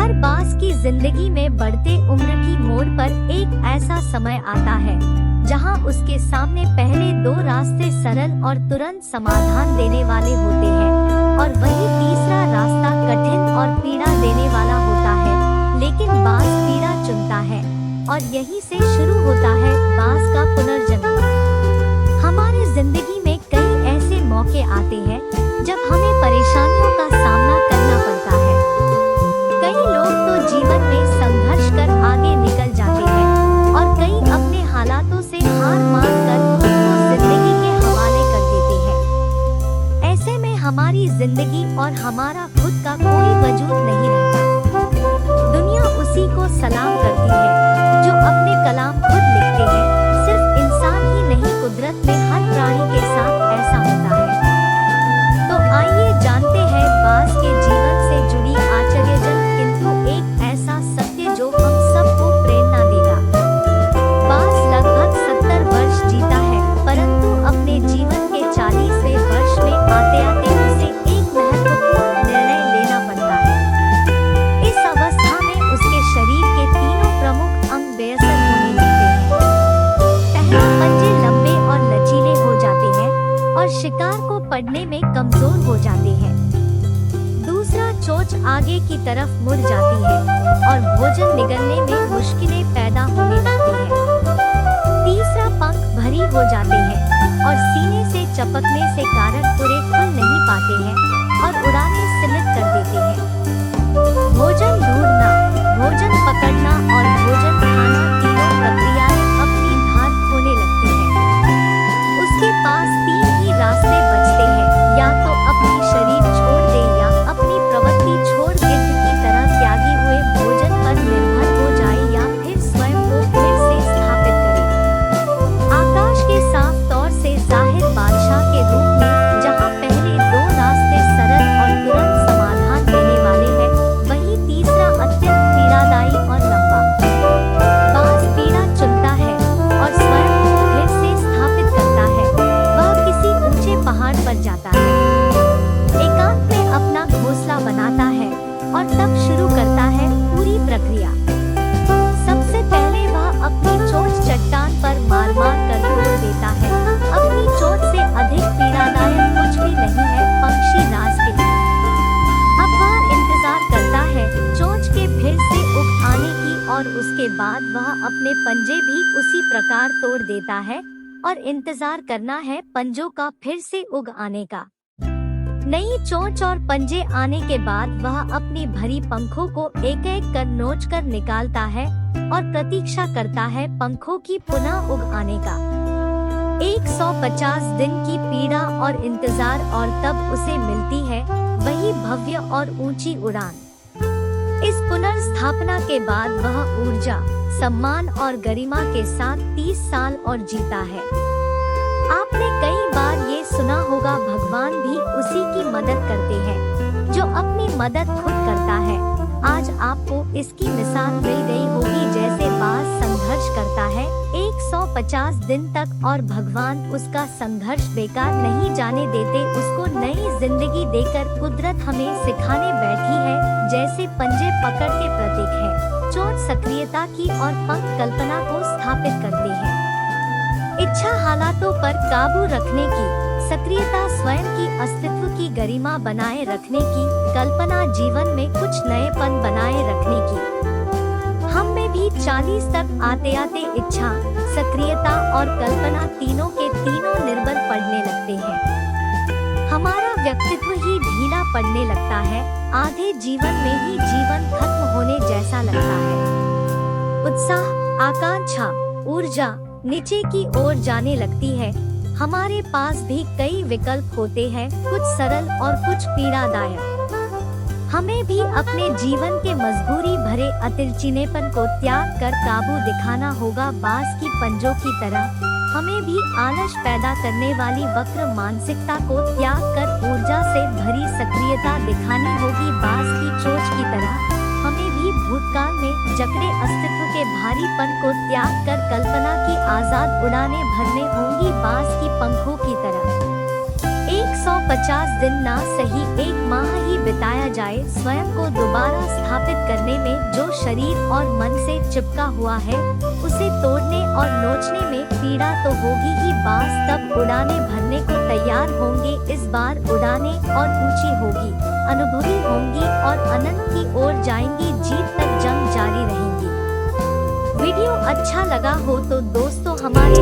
हर बास की जिंदगी में बढ़ते उम्र की मोड़ पर एक ऐसा समय आता है जहां उसके सामने पहले दो रास्ते सरल और तुरंत समाधान देने वाले होते हैं और वही तीसरा रास्ता कठिन और पीड़ा देने वाला होता है। लेकिन बास पीड़ा चुनता है और यहीं से शुरू होता है बास का पुनर्जन्म। हमारे जिंदगी में कई ऐसे मौके आते हैं जब हमें परेशानियों का सामना करना पड़ता है। कई लोग तो जीवन में संघर्ष कर आगे निकल जाते हैं और कई अपने हालातों से हार मान कर खुद को जिंदगी के हवाले कर देते हैं। ऐसे में हमारी जिंदगी और हमारा खुद का कोई वजूद नहीं रहता। दुनिया उसी को सलाम करती है जो अपने कलाम खुद लिखते हैं। सिर्फ इंसान ही नहीं, कुदरत में हर प्राणी के साथ ऐसा होता है। तो आइए जानते हैं बास के जीवन से जुड़ी आश्चर्यजनक किंतु एक ऐसा सत्य जो हम सबको प्रेरणा देगा। बास लगभग 70 वर्ष जीता है, परंतु अपने जीवन के 40वें वर्ष में आते आते उसे एक महत्वपूर्ण निर्णय लेना पड़ता है। इस अवस्था में उसके शरीर के तीनों प्रमुख अंग बेअसर होने लगते हैं। पहले पंजे लंबे और लचीले हो जाते हैं और शिकार को पकड़ने में कमजोर हो जाते हैं। दूसरा, चोंच आगे की तरफ मुड़ जाती है और भोजन निगलने में मुश्किलें पैदा होने लगती हैं। तीसरा, पंख भरी हो जाते हैं और सीने से चपकने से कारण पूरे खुल नहीं पाते हैं और उड़ानें सीमित कर देते हैं। भोजन ढूंढना, भोजन पकड़ना और भोजन खाना तीनों प्रक्रियाएं अपनी धार खोने लगती हैं। उसके पास तीन ही रास्ते बचते हैं, या तो अपनी शरीर छोड़ दे या अपनी प्रवृत्ति छोड़ गिद्ध की तरह त्यागी हुए भोजन पर निर्भर हो जाए या फिर स्वयं को फिर से स्थापित करे। आकाश के साफ तौर से जाहिर बादशाह के रूप में जहां पहले दो रास्ते सरल और तुरंत समाधान देने वाले हैं, वहीं तीसरा अत्यंत पीड़ादायी और लंबा। बास पीड़ा चुनता है और स्वयं को फिर से स्थापित करता है। वह किसी ऊंचे पहाड़ पर जाता है, एकांत में अपना घोंसला बनाता है और तब शुरू करता है पूरी प्रक्रिया। सबसे पहले वह अपनी चोंच चट्टान पर मार मार कर तोड़ देता है। अपनी चोंच से अधिक पीड़ादायक कुछ भी नहीं है पक्षी राज के लिए। अब वह इंतजार करता है चोंच के फिर से उग आने की और उसके बाद वह अपने पंजे भी उसी प्रकार तोड़ देता है और इंतजार करना है पंजों का फिर से उग आने का। नई चोंच और पंजे आने के बाद वह अपनी भरी पंखों को एक एक कर नोच कर निकालता है और प्रतीक्षा करता है पंखों की पुनः उग आने का। 150 दिन की पीड़ा और इंतजार और तब उसे मिलती है वही भव्य और ऊंची उड़ान। इस पुनर्स्थापना के बाद वह ऊर्जा, सम्मान और गरिमा के साथ 30 साल और जीता है। आपने कई बार ये सुना होगा, भगवान भी उसी की मदद करते हैं जो अपनी मदद खुद करता है। आज आपको इसकी मिसाल मिल गई होगी। जैसे बास संघर्ष करता है 150 दिन तक और भगवान उसका संघर्ष बेकार नहीं जाने देते, उसको नई जिंदगी देकर कुदरत हमें सिखाने बैठी है। जैसे पंजे पकड़ के प्रतीक है, चोंच सक्रियता की और पंख कल्पना को स्थापित करते हैं। इच्छा हालातों पर काबू रखने की, सक्रियता स्वयं की अस्तित्व की गरिमा बनाए रखने की, कल्पना जीवन में कुछ नएपन बनाए रखने की। हम में भी 40 तक आते आते इच्छा, सक्रियता और कल्पना तीनों के तीनों निर्बल पड़ने लगते हैं। हमारा व्यक्तित्व ही ढीला पड़ने लगता है, आधे जीवन में ही जीवन खत्म होने जैसा लगता है। उत्साह, आकांक्षा, ऊर्जा नीचे की ओर जाने लगती है। हमारे पास भी कई विकल्प होते हैं, कुछ सरल और कुछ पीड़ादायक। हमें भी अपने जीवन के मजबूरी भरे अतिरचिनेपन को त्याग कर काबू दिखाना होगा। बास की पंजों की तरह हमें भी आलस पैदा करने वाली वक्र मानसिकता को त्याग कर ऊर्जा से भरी सक्रियता दिखानी होगी। बास की चोंच की तरह हमें भी भूतकाल में जकड़े अस्तित्व के भारीपन को त्याग कर कल्पना की आजाद उड़ानें भरने होंगी। बास की पंखों की तरह 150 दिन ना सही 1 माह ही बिताया जाए, स्वयं को दोबारा स्थापित करने में शरीर और मन से चिपका हुआ है, उसे तोड़ने और नोचने में पीड़ा तो होगी ही, बाज तब उड़ाने भरने को तैयार होंगे। इस बार उड़ाने और ऊंची होगी, अनुभवी होंगी और अनंत की ओर जाएंगी, जीत तक जंग जारी रहेगी। वीडियो अच्छा लगा हो तो दोस्तों हमारे